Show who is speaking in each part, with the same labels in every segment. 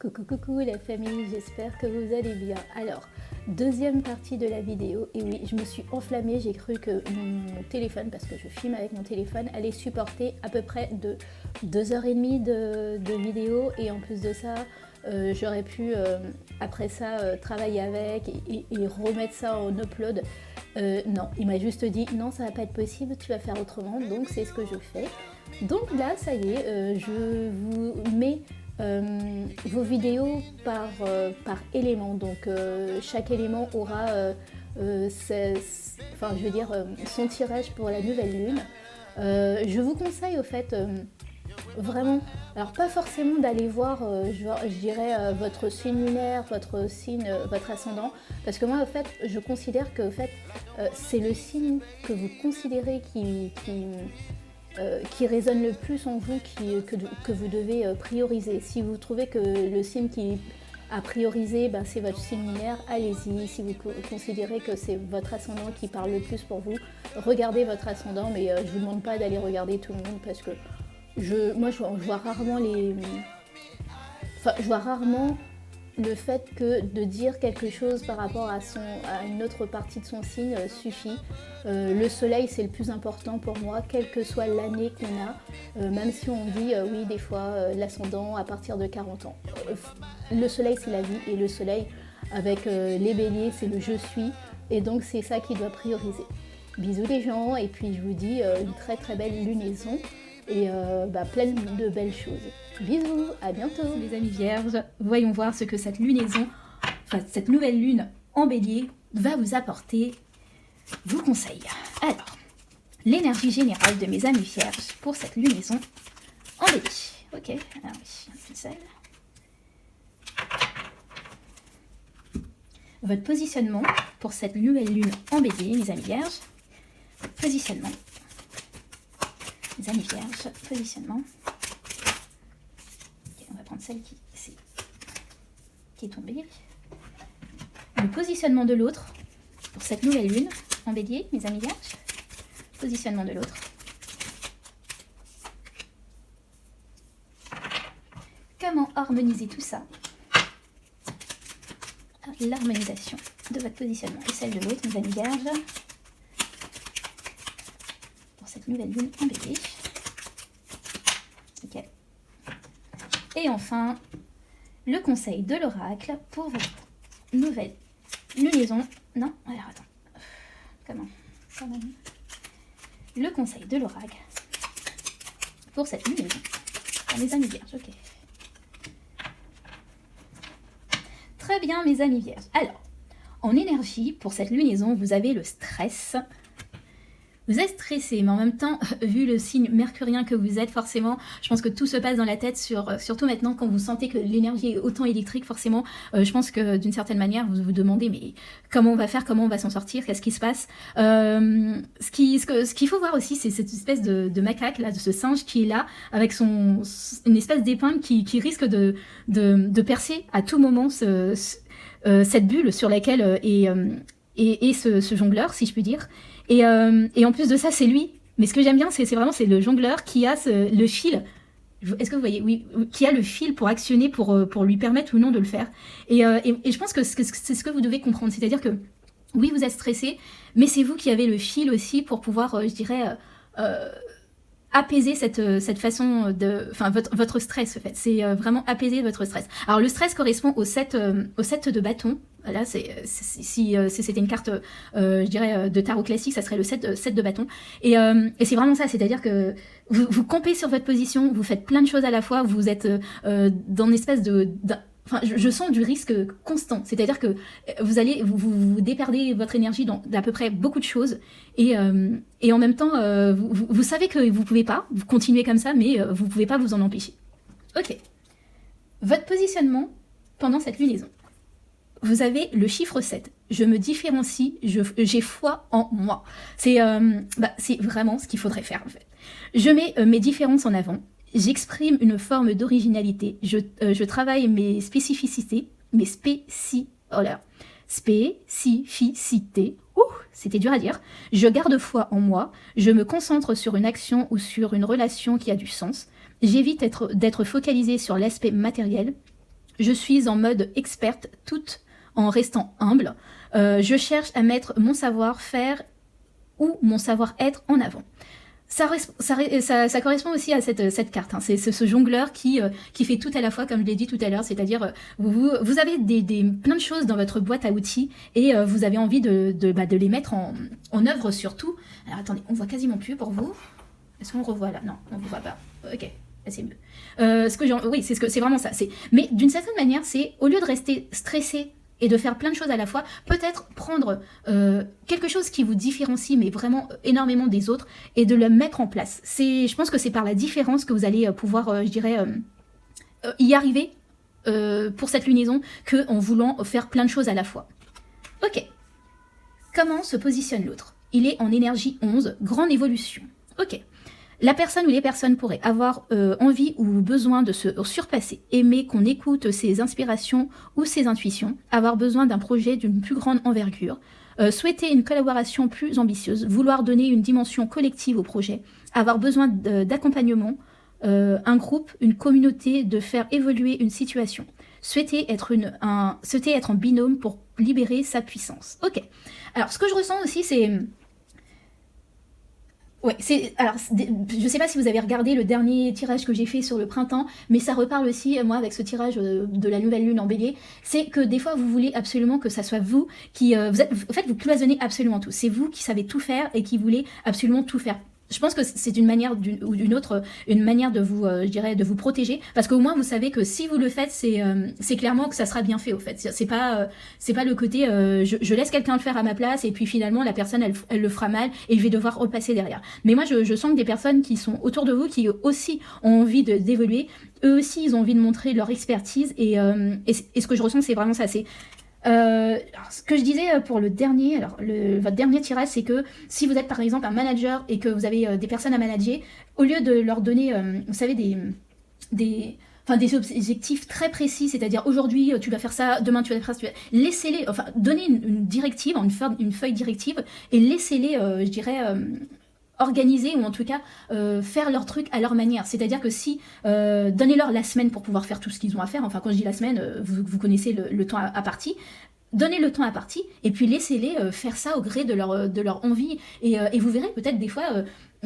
Speaker 1: Coucou coucou la famille, j'espère que vous allez bien. Alors, deuxième partie de la vidéo, et oui, je me suis enflammée, j'ai cru que mon téléphone, parce que je filme avec mon téléphone, allait supporter à peu près de 2h30 de vidéo, et en plus de ça, j'aurais pu après ça travailler avec et remettre ça en upload. Non, il m'a juste dit non, ça va pas être possible, tu vas faire autrement, donc c'est ce que je fais. Donc là, ça y est, je vous mets vos vidéos par élément, donc chaque élément aura son tirage pour la nouvelle lune. Je vous conseille au fait vraiment, alors pas forcément d'aller voir je dirais votre signe lunaire, votre signe, votre ascendant, parce que moi en fait je considère que en fait, c'est le signe que vous considérez qui résonne le plus en vous, que vous devez prioriser. Si vous trouvez que le signe qui a priorisé, c'est votre signe lunaire, allez-y. Si vous considérez que c'est votre ascendant qui parle le plus pour vous, regardez votre ascendant, mais je ne vous demande pas d'aller regarder tout le monde, parce que je vois rarement je vois rarement le fait que de dire quelque chose par rapport à une autre partie de son signe suffit. Le soleil, c'est le plus important pour moi, quelle que soit l'année qu'on a, même si on dit oui des fois l'ascendant à partir de 40 ans. Le soleil, c'est la vie, et le soleil avec les béliers, c'est le je suis, et donc c'est ça qui doit prioriser. Bisous les gens, et puis je vous dis une très très belle lunaison et plein de belles choses. Bisous, à bientôt
Speaker 2: les amis vierges. Voyons voir ce que cette lunaison, cette nouvelle lune en bélier va vous apporter. Vous conseille. Alors, l'énergie générale de mes amis vierges pour cette lunaison en bélier. Ok, alors oui, un pincel. Votre positionnement pour cette nouvelle lune en bélier, mes amis vierges. Positionnement. Les amis vierges, positionnement. Okay, on va prendre celle qui est tombée. Le positionnement de l'autre pour cette nouvelle lune en bélier, mes amis vierges. Positionnement de l'autre. Comment harmoniser tout ça? L'harmonisation de votre positionnement et celle de l'autre, mes amis vierges. Cette nouvelle lune en bélier. Ok. Et enfin, le conseil de l'oracle pour votre nouvelle lunaison. Non, alors attends. Comment? Quand même. Le conseil de l'oracle pour cette lunaison. Pour mes amis vierges, ok. Très bien, mes amis vierges. Alors, en énergie, pour cette lunaison, vous avez le stress. Vous êtes stressé, mais en même temps, vu le signe mercurien que vous êtes, forcément, je pense que tout se passe dans la tête, surtout maintenant quand vous sentez que l'énergie est autant électrique, forcément, je pense que d'une certaine manière, vous vous demandez, mais comment on va faire, comment on va s'en sortir, qu'est-ce qui se passe? Ce qu'il faut voir aussi, c'est cette espèce de macaque, là, de ce singe qui est là, avec une espèce d'épingle qui risque de percer à tout moment cette bulle sur laquelle est ce jongleur, si je puis dire. Et en plus de ça, c'est lui. Mais ce que j'aime bien, c'est le jongleur qui a le fil. Est-ce que vous voyez? Oui, qui a le fil pour actionner, pour lui permettre ou non de le faire. Et je pense que c'est ce que vous devez comprendre. C'est-à-dire que, oui, vous êtes stressé, mais c'est vous qui avez le fil aussi pour pouvoir, je dirais, apaiser cette façon de... Enfin, votre stress, en fait. C'est vraiment apaiser votre stress. Alors, le stress correspond au 7 de bâton. Là, si c'était une carte, je dirais, de tarot classique, ça serait le 7 de bâton. Et c'est vraiment ça, c'est-à-dire que vous campez sur votre position, vous faites plein de choses à la fois, vous êtes dans une espèce Enfin, je sens du risque constant, c'est-à-dire que vous déperdez votre énergie dans d'à peu près beaucoup de choses, et en même temps, vous savez que vous pouvez pas, vous continuez comme ça, mais vous pouvez pas vous en empêcher. Ok. Votre positionnement pendant cette lunaison. Vous avez le chiffre 7. Je me différencie, j'ai foi en moi. C'est vraiment ce qu'il faudrait faire, en fait. Je mets mes différences en avant. J'exprime une forme d'originalité. Je travaille mes spécificités, spécificités. C'était dur à dire. Je garde foi en moi. Je me concentre sur une action ou sur une relation qui a du sens. J'évite d'être focalisée sur l'aspect matériel. Je suis en mode experte, tout en restant humble. Je cherche à mettre mon savoir-faire ou mon savoir-être en avant. Ça correspond aussi à cette carte. Hein. C'est ce jongleur qui fait tout à la fois, comme je l'ai dit tout à l'heure, c'est-à-dire vous avez plein de choses dans votre boîte à outils et vous avez envie de les mettre en œuvre surtout. Alors attendez, on voit quasiment plus pour vous. Est-ce qu'on revoit là? Non, on ne voit pas. Ok, c'est mieux. Oui, c'est vraiment ça. Mais d'une certaine manière, c'est au lieu de rester stressé et de faire plein de choses à la fois, peut-être prendre quelque chose qui vous différencie, mais vraiment énormément des autres, et de le mettre en place. Je pense que c'est par la différence que vous allez pouvoir, y arriver pour cette lunaison, qu'en voulant faire plein de choses à la fois. Ok. Comment se positionne l'autre? Il est en énergie 11, grande évolution. Ok. La personne ou les personnes pourraient avoir envie ou besoin de se surpasser, aimer qu'on écoute ses inspirations ou ses intuitions, avoir besoin d'un projet d'une plus grande envergure, souhaiter une collaboration plus ambitieuse, vouloir donner une dimension collective au projet, avoir besoin d'accompagnement, un groupe, une communauté, de faire évoluer une situation, souhaiter être en binôme pour libérer sa puissance. Ok. Alors, ce que je ressens aussi, c'est... Ouais, je sais pas si vous avez regardé le dernier tirage que j'ai fait sur le printemps, mais ça reparle aussi, moi, avec ce tirage de la nouvelle lune en bélier, c'est que des fois, vous voulez absolument que ça soit vous qui... en fait, vous cloisonnez absolument tout. C'est vous qui savez tout faire et qui voulez absolument tout faire. Je pense que c'est une manière ou d'une autre, une manière de vous, de vous protéger, parce qu'au moins vous savez que si vous le faites, c'est clairement que ça sera bien fait au fait. C'est pas le côté je laisse quelqu'un le faire à ma place et puis finalement la personne elle le fera mal et je vais devoir repasser derrière. Mais moi je sens que des personnes qui sont autour de vous qui aussi ont envie d'évoluer, eux aussi ils ont envie de montrer leur expertise et ce que je ressens c'est vraiment ça. Alors, ce que je disais pour le dernier, votre dernier tirage, c'est que si vous êtes par exemple un manager et que vous avez des personnes à manager, au lieu de leur donner, vous savez, des objectifs très précis, c'est-à-dire aujourd'hui tu vas faire ça, demain tu vas faire ça, laissez-les, donner une directive, une feuille directive et laissez-les, organiser ou en tout cas faire leur truc à leur manière. C'est-à-dire que si donnez-leur la semaine pour pouvoir faire tout ce qu'ils ont à faire, enfin quand je dis la semaine, vous connaissez le temps à partie, donnez le temps à partie et puis laissez-les faire ça au gré de leur envie et vous verrez peut-être des fois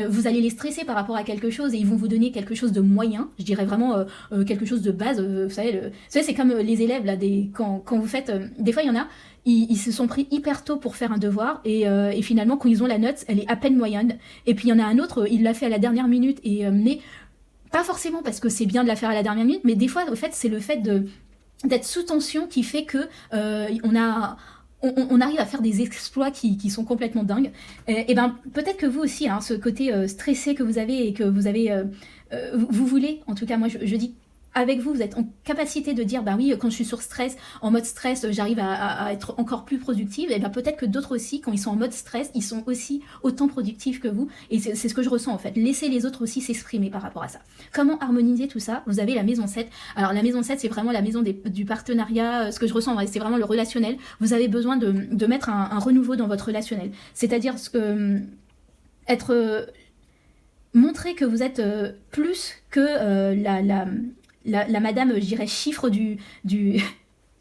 Speaker 2: vous allez les stresser par rapport à quelque chose et ils vont vous donner quelque chose de moyen, je dirais vraiment quelque chose de base, vous savez, c'est comme les élèves là, quand vous faites, des fois il y en a, ils se sont pris hyper tôt pour faire un devoir et finalement quand ils ont la note, elle est à peine moyenne et puis il y en a un autre, il l'a fait à la dernière minute mais pas forcément parce que c'est bien de la faire à la dernière minute, mais des fois au fait c'est le fait d'être sous tension qui fait que on arrive à faire des exploits qui sont complètement dingues. Et ben peut-être que vous aussi, hein, ce côté stressé que vous avez et que vous avez, vous voulez, en tout cas moi je dis avec vous, vous êtes en capacité de dire, bah oui, quand je suis sur stress, en mode stress, j'arrive à être encore plus productive. Et ben peut-être que d'autres aussi, quand ils sont en mode stress, ils sont aussi autant productifs que vous. Et c'est ce que je ressens en fait. Laissez les autres aussi s'exprimer par rapport à ça. Comment harmoniser tout ça? Vous avez la maison 7. Alors la maison 7, c'est vraiment la maison du partenariat. Ce que je ressens, c'est vraiment le relationnel. Vous avez besoin de mettre un renouveau dans votre relationnel. C'est-à-dire montrer que vous êtes plus que la madame, je dirais, chiffre du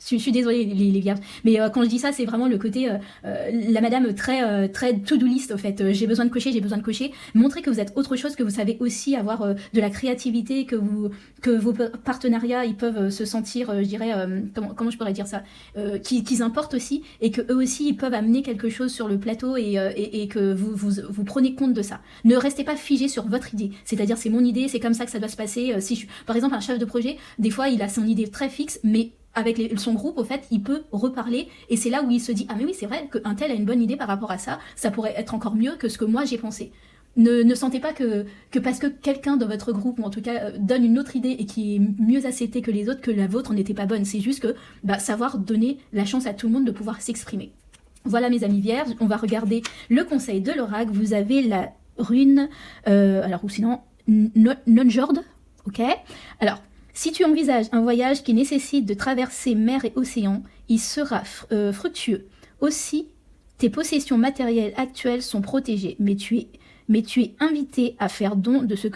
Speaker 2: je suis désolée les vierges, mais quand je dis ça, c'est vraiment le côté la madame très to-do list, au fait. J'ai besoin de cocher. Montrer que vous êtes autre chose, que vous savez aussi avoir de la créativité, que vos partenariats, ils peuvent se sentir, je dirais, comment je pourrais dire ça, qu'ils importent aussi, et que eux aussi, ils peuvent amener quelque chose sur le plateau et que vous prenez compte de ça. Ne restez pas figé sur votre idée. C'est-à-dire, c'est mon idée, c'est comme ça que ça doit se passer. Par exemple, un chef de projet, des fois, il a son idée très fixe, mais avec son groupe, au fait, il peut reparler et c'est là où il se dit « Ah mais oui, c'est vrai qu'un tel a une bonne idée par rapport à ça, ça pourrait être encore mieux que ce que moi j'ai pensé. » Ne sentez pas que parce que quelqu'un dans votre groupe, ou en tout cas donne une autre idée et qui est mieux acceptée que les autres, que la vôtre n'était pas bonne. C'est juste que savoir donner la chance à tout le monde de pouvoir s'exprimer. Voilà mes amis vierges, on va regarder le conseil de l'oracle. Vous avez la rune, ou sinon, non-jord, ok. Alors, si tu envisages un voyage qui nécessite de traverser mer et océan, il sera fructueux. Aussi, tes possessions matérielles actuelles sont protégées, mais tu es invité à faire don de ce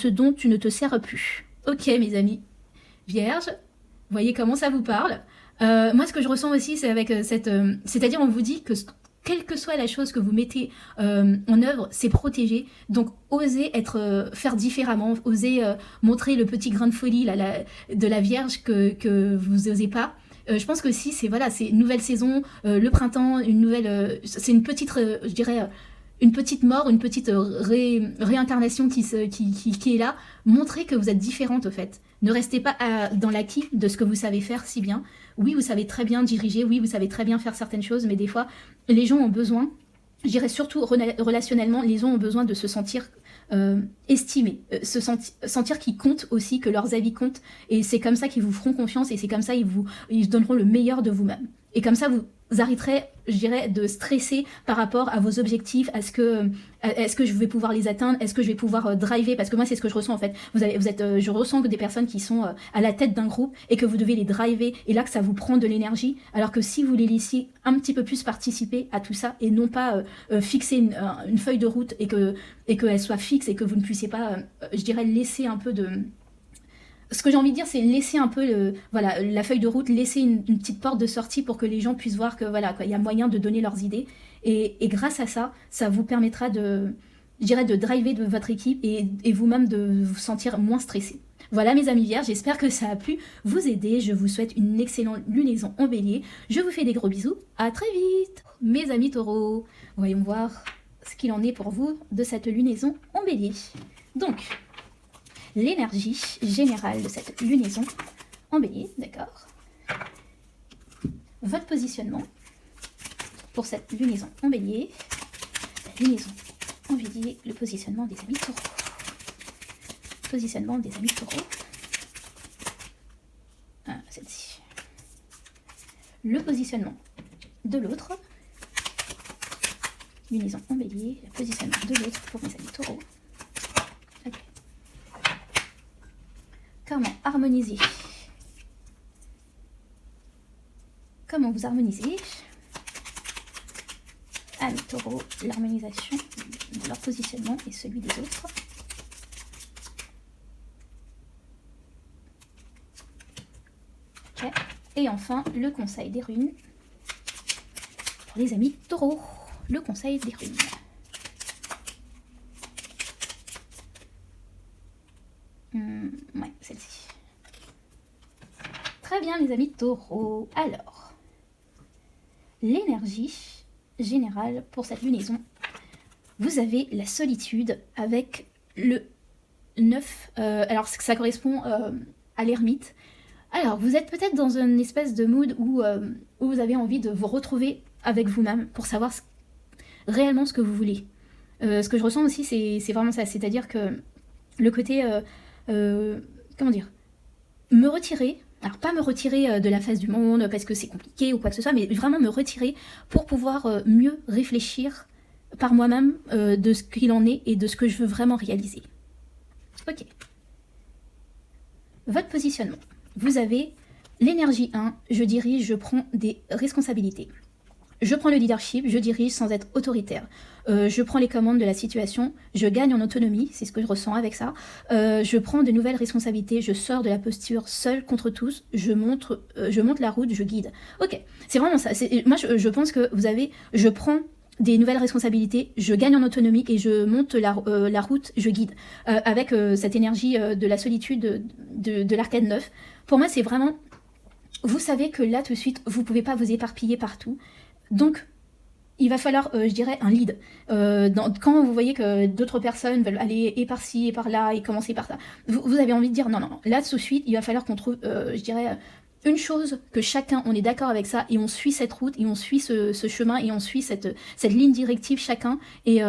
Speaker 2: dont tu ne te sers plus. Ok, mes amis vierges, voyez comment ça vous parle. Moi, ce que je ressens aussi, c'est avec c'est-à-dire, on vous dit que quelle que soit la chose que vous mettez en œuvre, c'est protégé. Donc, osez faire différemment, osez montrer le petit grain de folie de la Vierge que vous n'osez pas. Je pense que si, c'est une nouvelle saison, le printemps, c'est une petite, je dirais, une petite mort, une petite réincarnation qui est là. Montrez que vous êtes différente, au fait. Ne restez pas dans l'acquis de ce que vous savez faire si bien. Oui, vous savez très bien diriger, oui, vous savez très bien faire certaines choses, mais des fois, les gens ont besoin, je dirais surtout relationnellement, les gens ont besoin de se sentir estimés, sentir qu'ils comptent aussi, que leurs avis comptent, et c'est comme ça qu'ils vous feront confiance, et c'est comme ça ils donneront le meilleur de vous-même. Et comme ça, vous arrêterez, je dirais, de stresser par rapport à vos objectifs, est-ce que je vais pouvoir les atteindre, est-ce que je vais pouvoir driver, parce que moi c'est ce que je ressens en fait. Je ressens que des personnes qui sont à la tête d'un groupe et que vous devez les driver, et là que ça vous prend de l'énergie, alors que si vous les laissiez un petit peu plus participer à tout ça et non pas fixer une feuille de route et qu'elle soit fixe et que vous ne puissiez pas, je dirais, laisser un peu de... Ce que j'ai envie de dire, c'est laisser un peu la feuille de route, laisser une petite porte de sortie pour que les gens puissent voir que il y a moyen de donner leurs idées. Et grâce à ça, ça vous permettra de driver de votre équipe et vous-même de vous sentir moins stressé. Voilà mes amis vierges, j'espère que ça a pu vous aider. Je vous souhaite une excellente lunaison en bélier. Je vous fais des gros bisous, à très vite. Mes amis taureaux, voyons voir ce qu'il en est pour vous de cette lunaison en bélier. Donc, l'énergie générale de cette lunaison en bélier, d'accord. Votre positionnement pour cette lunaison en bélier. La lunaison en bélier, le positionnement des amis taureaux. Positionnement des amis taureaux. Celle-ci. Le positionnement de l'autre. Lunaison en bélier, le positionnement de l'autre pour mes amis taureaux. Comment harmoniser? Comment vous harmonisez? Amis taureaux, l'harmonisation de leur positionnement et celui des autres. Ok. Et enfin, le conseil des runes pour les amis taureaux. Le conseil des runes. Ouais, celle-ci. Très bien, mes amis taureaux. Alors, l'énergie générale pour cette lunaison. Vous avez la solitude avec le 9. Alors, ça correspond à l'ermite. Alors, vous êtes peut-être dans une espèce de mood où vous avez envie de vous retrouver avec vous-même pour savoir réellement ce que vous voulez. Ce que je ressens aussi, c'est vraiment ça. C'est-à-dire que le côté... comment dire, me retirer, alors pas me retirer de la face du monde parce que c'est compliqué ou quoi que ce soit, mais vraiment me retirer pour pouvoir mieux réfléchir par moi-même de ce qu'il en est et de ce que je veux vraiment réaliser. Ok. Votre positionnement. Vous avez l'énergie 1, je dirige, je prends des responsabilités. Je prends le leadership, je dirige sans être autoritaire. Je prends les commandes de la situation, je gagne en autonomie, c'est ce que je ressens avec ça. Je prends de nouvelles responsabilités, je sors de la posture seule contre tous, je monte la route, je guide. Ok, c'est vraiment ça. Moi, je pense que je prends des nouvelles responsabilités, je gagne en autonomie et je monte la route, je guide. Avec cette énergie de la solitude de l'arcade 9. Pour moi, c'est vraiment... Vous savez que là, tout de suite, vous ne pouvez pas vous éparpiller partout. Donc, il va falloir, je dirais, un lead. Quand vous voyez que d'autres personnes veulent aller et par-ci et par-là et commencer par ça, vous avez envie de dire non. Là, tout de suite, il va falloir qu'on trouve, je dirais, une chose que chacun, on est d'accord avec ça et on suit cette route et on suit ce chemin et on suit cette ligne directive chacun. Et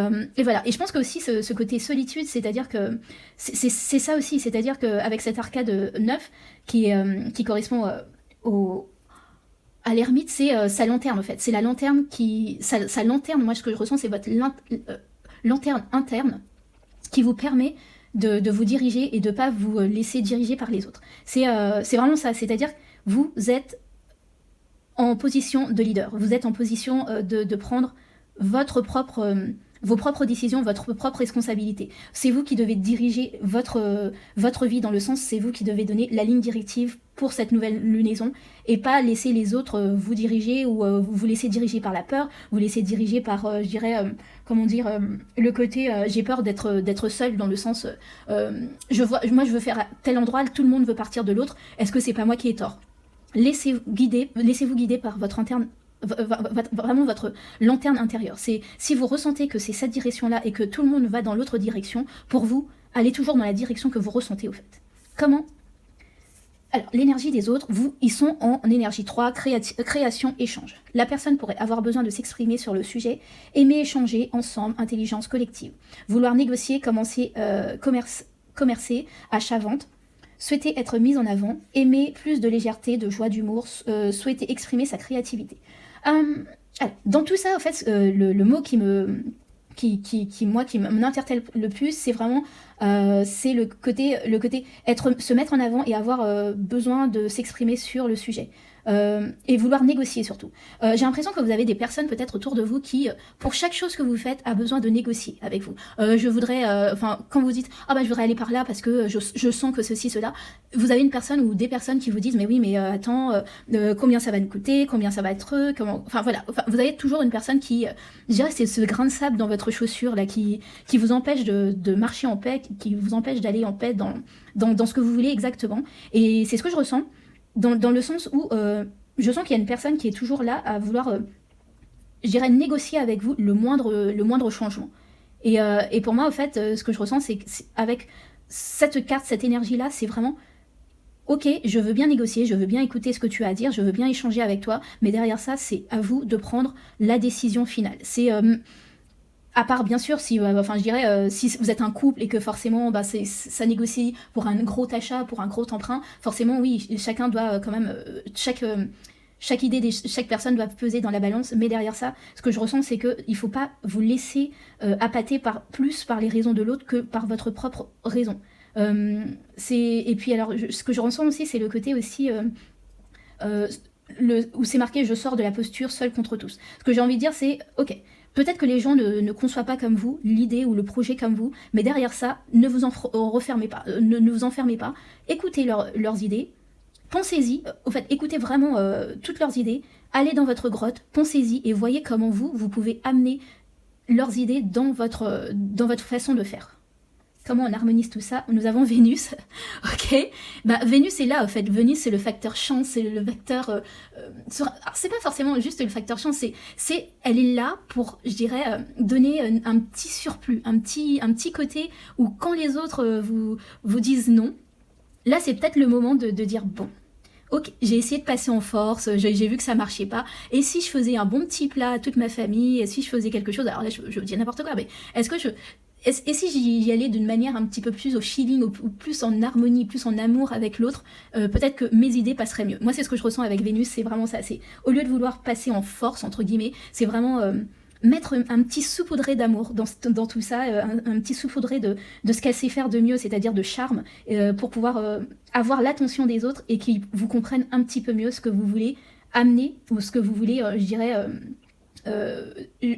Speaker 2: voilà. Et je pense que aussi ce côté solitude, c'est-à-dire que c'est ça aussi. C'est-à-dire qu'avec cette arcade 9 qui correspond à l'ermite, c'est sa lanterne en fait. C'est la lanterne sa lanterne, moi ce que je ressens, c'est votre lanterne interne qui vous permet de vous diriger et de ne pas vous laisser diriger par les autres. C'est vraiment ça, c'est-à-dire que vous êtes en position de leader, vous êtes en position de prendre votre propre vos propres décisions, votre propre responsabilité. C'est vous qui devez diriger votre vie, dans le sens, c'est vous qui devez donner la ligne directive pour cette nouvelle lunaison, et pas laisser les autres vous diriger, ou vous laisser diriger par la peur, vous laisser diriger par, je dirais, le côté j'ai peur d'être seule, dans le sens moi je veux faire à tel endroit, tout le monde veut partir de l'autre, est-ce que c'est pas moi qui ai tort? Laissez-vous guider par votre interne, vraiment votre lanterne intérieure. Si vous ressentez que c'est cette direction-là et que tout le monde va dans l'autre direction, pour vous, allez toujours dans la direction que vous ressentez au fait. Comment? Alors, l'énergie des autres, ils sont en énergie 3, création, échange. La personne pourrait avoir besoin de s'exprimer sur le sujet, aimer échanger ensemble, intelligence collective, vouloir négocier, commercer, achat-vente, souhaiter être mise en avant, aimer plus de légèreté, de joie, d'humour, souhaiter exprimer sa créativité. Alors, dans tout ça, en fait, le mot qui m'interpelle le plus, c'est vraiment c'est le côté se mettre en avant et avoir besoin de s'exprimer sur le sujet. Et vouloir négocier surtout. J'ai l'impression que vous avez des personnes peut-être autour de vous qui, pour chaque chose que vous faites, a besoin de négocier avec vous. Je voudrais, quand vous dites je voudrais aller par là parce que je sens que ceci, cela, vous avez une personne ou des personnes qui vous disent mais oui, mais attends, combien ça va nous coûter, combien ça va être, voilà. Vous avez toujours une personne qui, je dirais, c'est ce grain de sable dans votre chaussure là qui vous empêche de marcher en paix, qui vous empêche d'aller en paix dans ce que vous voulez exactement. Et c'est ce que je ressens. Dans le sens où je sens qu'il y a une personne qui est toujours là à vouloir, je dirais, négocier avec vous le moindre changement. Et pour moi, en fait, ce que je ressens, c'est qu'avec cette carte, cette énergie-là, c'est vraiment, ok, je veux bien négocier, je veux bien écouter ce que tu as à dire, je veux bien échanger avec toi, mais derrière ça, c'est à vous de prendre la décision finale. C'est... à part, bien sûr, si vous êtes un couple et que forcément ça négocie pour un gros achat, pour un gros emprunt, forcément, oui, chacun doit quand même... chaque idée de chaque personne doit peser dans la balance, mais derrière ça, ce que je ressens, c'est qu'il ne faut pas vous laisser appâter plus par les raisons de l'autre que par votre propre raison. Et puis alors, ce que je ressens aussi, c'est le côté aussi... où c'est marqué « je sors de la posture seul contre tous ». Ce que j'ai envie de dire, c'est « ok ». Peut-être que les gens ne conçoivent pas comme vous l'idée ou le projet comme vous, mais derrière ça, ne vous refermez pas, ne vous enfermez pas, écoutez leurs idées, pensez-y, au fait, écoutez vraiment toutes leurs idées, allez dans votre grotte, pensez-y et voyez comment vous pouvez amener leurs idées dans votre façon de faire. Comment on harmonise tout ça? Nous avons Vénus, ok. Vénus est là, en fait. Vénus, c'est le facteur chance, c'est le facteur... alors, c'est pas forcément juste le facteur chance, elle est là pour, je dirais, donner un petit surplus, un petit côté où quand les autres vous disent non, là, c'est peut-être le moment de dire, bon, ok, j'ai essayé de passer en force, j'ai vu que ça marchait pas, et si je faisais un bon petit plat à toute ma famille, et si je faisais quelque chose, alors là, je dis n'importe quoi, mais est-ce que et si j'y allais d'une manière un petit peu plus au feeling, ou plus en harmonie, plus en amour avec l'autre, peut-être que mes idées passeraient mieux. Moi, c'est ce que je ressens avec Vénus, c'est vraiment ça. C'est, au lieu de vouloir passer en force, entre guillemets, c'est vraiment mettre un petit saupoudré d'amour dans tout ça, un petit saupoudré de ce qu'elle sait faire de mieux, c'est-à-dire de charme, pour pouvoir avoir l'attention des autres et qu'ils vous comprennent un petit peu mieux ce que vous voulez amener, ou ce que vous voulez, je dirais...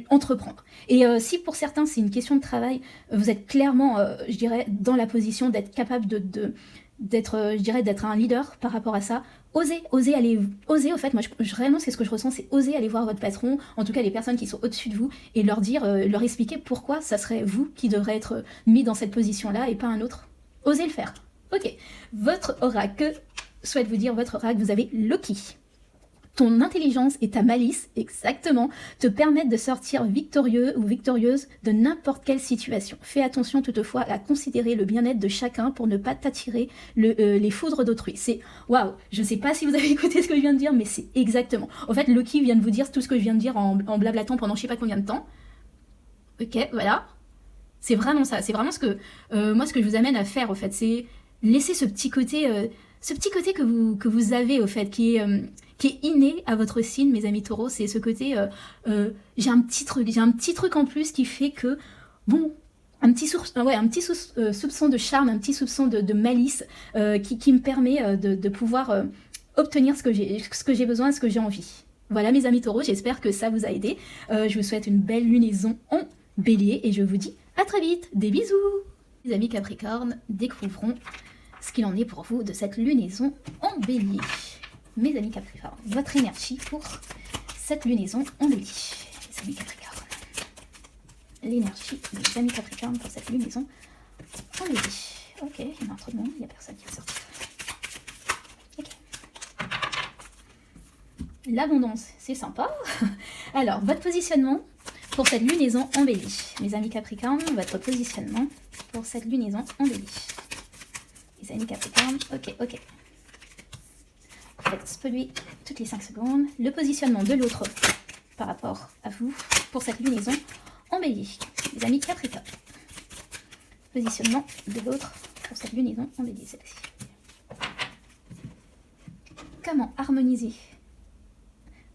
Speaker 2: entreprendre. Et si pour certains c'est une question de travail, vous êtes clairement, je dirais, dans la position d'être capable d'être, je dirais, d'être un leader par rapport à ça, osez au fait, moi réellement c'est ce que je ressens, c'est oser aller voir votre patron, en tout cas les personnes qui sont au-dessus de vous, et leur dire, leur expliquer pourquoi ça serait vous qui devrez être mis dans cette position-là et pas un autre. Osez le faire. Ok, votre oracle, souhaite vous dire votre oracle, vous avez Loki. Ton intelligence et ta malice, exactement, te permettent de sortir victorieux ou victorieuse de n'importe quelle situation. Fais attention toutefois à considérer le bien-être de chacun pour ne pas t'attirer les foudres d'autrui. C'est waouh, je sais pas si vous avez écouté ce que je viens de dire, mais c'est exactement. En fait, Loki vient de vous dire tout ce que je viens de dire en blablatant pendant je sais pas combien de temps. Ok, voilà. C'est vraiment ça. C'est vraiment ce que moi, ce que je vous amène à faire, au fait, c'est laisser ce petit côté que vous avez, au fait, qui est inné à votre signe, mes amis taureaux. C'est ce côté, j'ai un petit truc en plus qui fait que, bon, un petit soupçon de charme, un petit soupçon de malice qui me permet de pouvoir obtenir ce que j'ai besoin, ce que j'ai envie. Voilà, mes amis taureaux, j'espère que ça vous a aidé. Je vous souhaite une belle lunaison en Bélier, et je vous dis à très vite. Des bisous. Les amis Capricorne découvriront ce qu'il en est pour vous de cette lunaison en Bélier. Mes amis Capricorne, votre énergie pour cette lunaison en Bélier. Les amis Capricorne. L'énergie des amis Capricorne pour cette lunaison en Bélier. Ok, il y en a trop de monde, il n'y a personne qui va sortir. Ok. L'abondance, c'est sympa. Alors, votre positionnement pour cette lunaison en Bélier. Mes amis Capricorne, votre positionnement pour cette lunaison en Bélier. Les amis Capricorne, ok. Faites spoiler toutes les 5 secondes. Le positionnement de l'autre par rapport à vous pour cette lunaison en Bélier. Les amis Capricorne. Positionnement de l'autre pour cette lunaison en Bélier, celle-ci. Comment harmoniser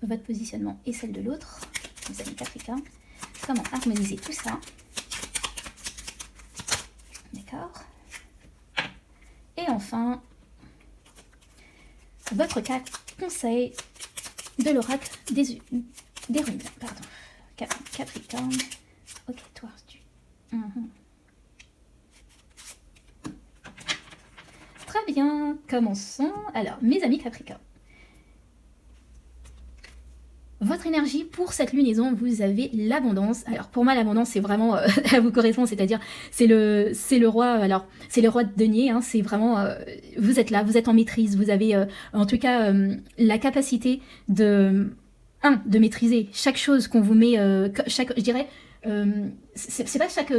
Speaker 2: votre positionnement et celle de l'autre, les amis Capricorne? Comment harmoniser tout ça? D'accord. Et enfin, votre conseil de l'oracle des runes. Pardon. Capricorne. Ok, toi, tu... Très bien, commençons. Alors, mes amis Capricorne. Votre énergie pour cette lunaison, vous avez l'abondance. Alors pour moi l'abondance c'est vraiment elle vous correspond, c'est-à-dire c'est le roi. Alors c'est le roi de denier, hein, c'est vraiment vous êtes là, vous êtes en maîtrise, vous avez en tout cas la capacité de maîtriser chaque chose qu'on vous met, je dirais c'est pas chaque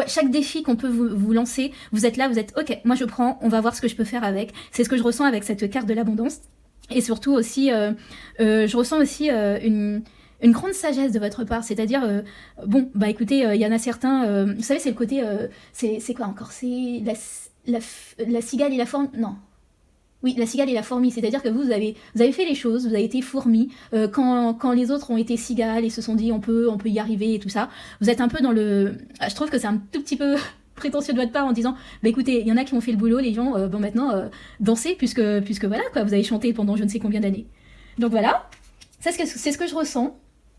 Speaker 2: chaque défi qu'on peut vous lancer, vous êtes là, vous êtes ok, moi je prends, on va voir ce que je peux faire avec. C'est ce que je ressens avec cette carte de l'abondance. Et surtout aussi, je ressens aussi une grande sagesse de votre part, c'est-à-dire, bon, bah écoutez, il y en a certains, vous savez, c'est le côté, c'est quoi encore? C'est la cigale et la fourmi, non. Oui, la cigale et la fourmi, c'est-à-dire que vous avez fait les choses, vous avez été fourmi, quand les autres ont été cigales et se sont dit on peut y arriver et tout ça, vous êtes un peu dans le... Je trouve que c'est un tout petit peu... prétentieux de votre part en disant bah écoutez, il y en a qui ont fait le boulot, les gens bon maintenant dansez puisque voilà quoi, vous avez chanté pendant je ne sais combien d'années. Donc voilà, c'est ce que je ressens.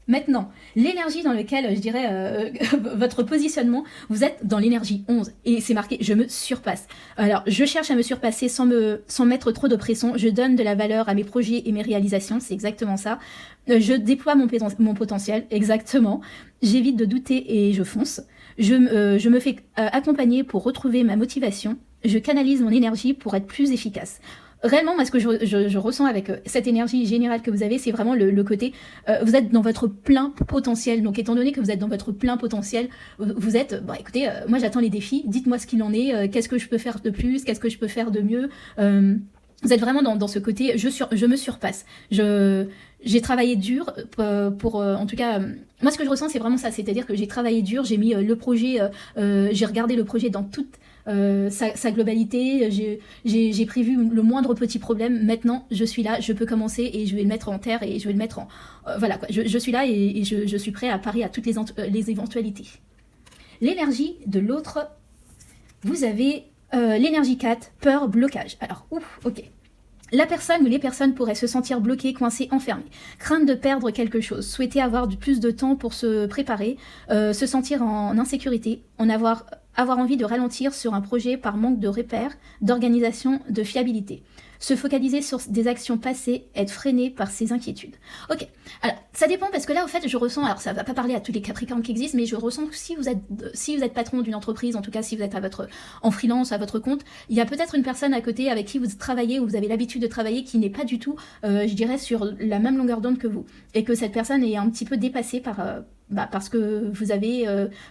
Speaker 2: Maintenant, l'énergie dans laquelle je dirais votre positionnement, vous êtes dans l'énergie 11 et c'est marqué je me surpasse. Alors je cherche à me surpasser sans mettre trop de pression, je donne de la valeur à mes projets et mes réalisations, c'est exactement ça. Je déploie mon potentiel, exactement. J'évite de douter et je fonce. Je me fais accompagner pour retrouver ma motivation. Je canalise mon énergie pour être plus efficace. Réellement, moi, ce que je ressens avec cette énergie générale que vous avez, c'est vraiment le côté... vous êtes dans votre plein potentiel. Donc, étant donné que vous êtes dans votre plein potentiel, vous êtes... Bon, écoutez, moi, j'attends les défis. Dites-moi ce qu'il en est. Qu'est-ce que je peux faire de plus? Qu'est-ce que je peux faire de mieux? Vous êtes vraiment dans ce côté... Je me surpasse. J'ai travaillé dur pour en tout cas... moi, ce que je ressens, c'est vraiment ça. C'est-à-dire que j'ai travaillé dur. J'ai mis le projet... j'ai regardé le projet dans toute... sa globalité, j'ai prévu le moindre petit problème. Maintenant, je suis là, je peux commencer et je vais le mettre en terre et je vais le mettre en... voilà quoi, je suis là et je suis prêt à parer à toutes les éventualités. L'énergie de l'autre, vous avez l'énergie 4, peur, blocage. Alors, ok. La personne ou les personnes pourraient se sentir bloquées, coincées, enfermées. Crainte de perdre quelque chose, souhaiter avoir plus de temps pour se préparer, se sentir en insécurité, avoir envie de ralentir sur un projet par manque de repères, d'organisation, de fiabilité. Se focaliser sur des actions passées, être freiné par ses inquiétudes. Ok, alors ça dépend parce que là, au fait, je ressens, alors ça va pas parler à tous les Capricornes qui existent, mais je ressens que si vous êtes patron d'une entreprise, en tout cas si vous êtes en freelance, à votre compte, il y a peut-être une personne à côté avec qui vous travaillez ou vous avez l'habitude de travailler qui n'est pas du tout, je dirais, sur la même longueur d'onde que vous. Et que cette personne est un petit peu dépassée parce que vous avez,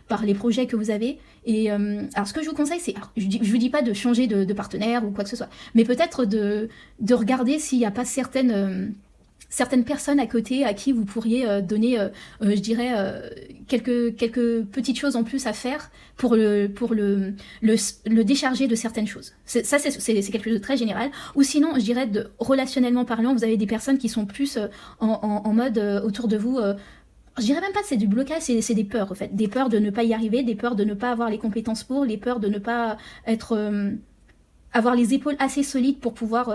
Speaker 2: par les projets que vous avez. Et alors ce que je vous conseille, c'est, je vous dis pas de changer de partenaire ou quoi que ce soit, mais peut-être de regarder s'il n'y a pas certaines personnes à côté à qui vous pourriez donner, je dirais, quelques petites choses en plus à faire pour le décharger de certaines choses. C'est quelque chose de très général. Ou sinon, je dirais, relationnellement parlant, vous avez des personnes qui sont plus en mode autour de vous... je dirais même pas que c'est du blocage, c'est des peurs en fait. Des peurs de ne pas y arriver, des peurs de ne pas avoir les compétences pour, les peurs de ne pas être... avoir les épaules assez solides pour pouvoir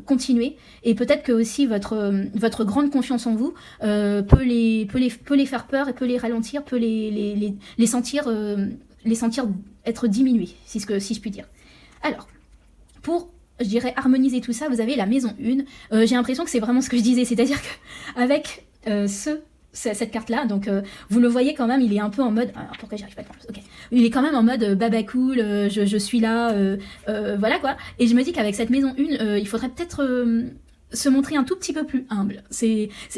Speaker 2: continuer. Et peut-être que aussi votre grande confiance en vous peut les faire peur et peut les ralentir, peut les sentir être diminués, si je puis dire. Alors, pour, je dirais, harmoniser tout ça, vous avez la maison 1. J'ai l'impression que c'est vraiment ce que je disais, c'est-à-dire qu'avec cette carte-là, donc vous le voyez quand même, il est un peu en mode... Alors, pourquoi j'y arrive pas de plus, ok. Il est quand même en mode baba cool, je suis là, voilà quoi. Et je me dis qu'avec cette maison 1, il faudrait peut-être se montrer un tout petit peu plus humble.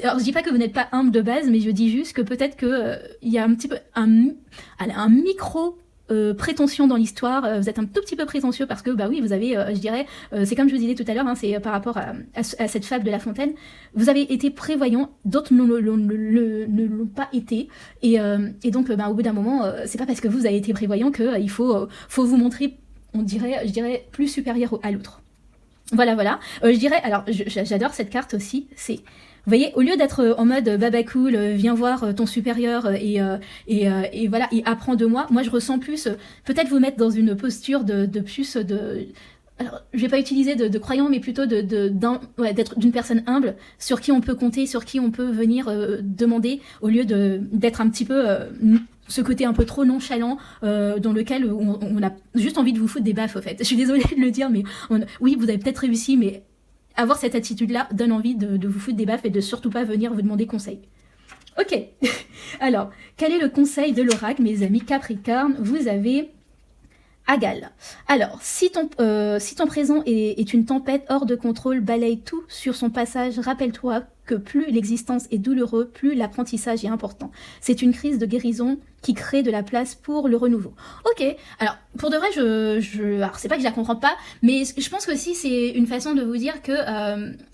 Speaker 2: Alors je dis pas que vous n'êtes pas humble de base, mais je dis juste que peut-être que il y a un petit peu un micro... prétention dans l'histoire, vous êtes un tout petit peu prétentieux parce que bah oui, vous avez, je dirais, c'est comme je vous disais tout à l'heure, hein, c'est par rapport à cette fable de La Fontaine, vous avez été prévoyant, d'autres ne l'ont pas été, et donc bah, au bout d'un moment, c'est pas parce que vous avez été prévoyant que il faut vous montrer, je dirais, plus supérieur à l'autre. Voilà. Je dirais, alors j'adore cette carte aussi, c'est... Vous voyez, au lieu d'être en mode baba cool, viens voir ton supérieur et voilà, et apprends de moi, je ressens plus, peut-être vous mettre dans une posture de plus de... Alors, je vais pas utiliser de croyant, mais plutôt d'être d'une personne humble, sur qui on peut compter, sur qui on peut venir demander, au lieu d'être un petit peu... ce côté un peu trop nonchalant dans lequel on a juste envie de vous foutre des baffes, au fait. Je suis désolée de le dire, mais oui, vous avez peut-être réussi, mais avoir cette attitude-là donne envie de vous foutre des baffes et de surtout pas venir vous demander conseil. Ok, alors, quel est le conseil de l'oracle, mes amis Capricorne? Vous avez... Agal. Alors, si ton présent est une tempête hors de contrôle, balaye tout sur son passage, rappelle-toi que plus l'existence est douloureuse, plus l'apprentissage est important. C'est une crise de guérison qui crée de la place pour le renouveau. Ok, alors, pour de vrai, alors c'est pas que je la comprends pas, mais je pense que aussi c'est une façon de vous dire que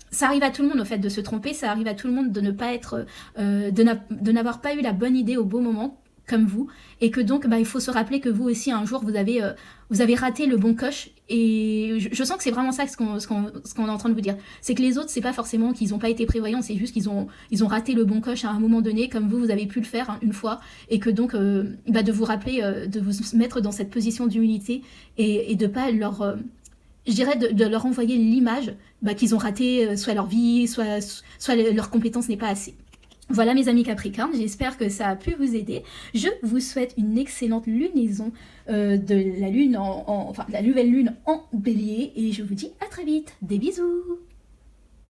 Speaker 2: ça arrive à tout le monde, au fait, de se tromper, ça arrive à tout le monde de ne pas être, de n'avoir pas eu la bonne idée au bon moment, comme vous, et que donc il faut se rappeler que vous aussi un jour vous avez raté le bon coche, et je sens que c'est vraiment ça ce qu'on est en train de vous dire, c'est que les autres, c'est pas forcément qu'ils n'ont pas été prévoyants, c'est juste qu'ils ont raté le bon coche à un moment donné, comme vous avez pu le faire une fois, et que donc de vous rappeler, de vous mettre dans cette position d'humilité, et de pas leur... je dirais de leur envoyer l'image qu'ils ont raté soit leur vie, soit leur compétence n'est pas assez. Voilà mes amis Capricorne, j'espère que ça a pu vous aider. Je vous souhaite une excellente lunaison de la lune, enfin de la nouvelle lune en Bélier, et je vous dis à très vite. Des bisous.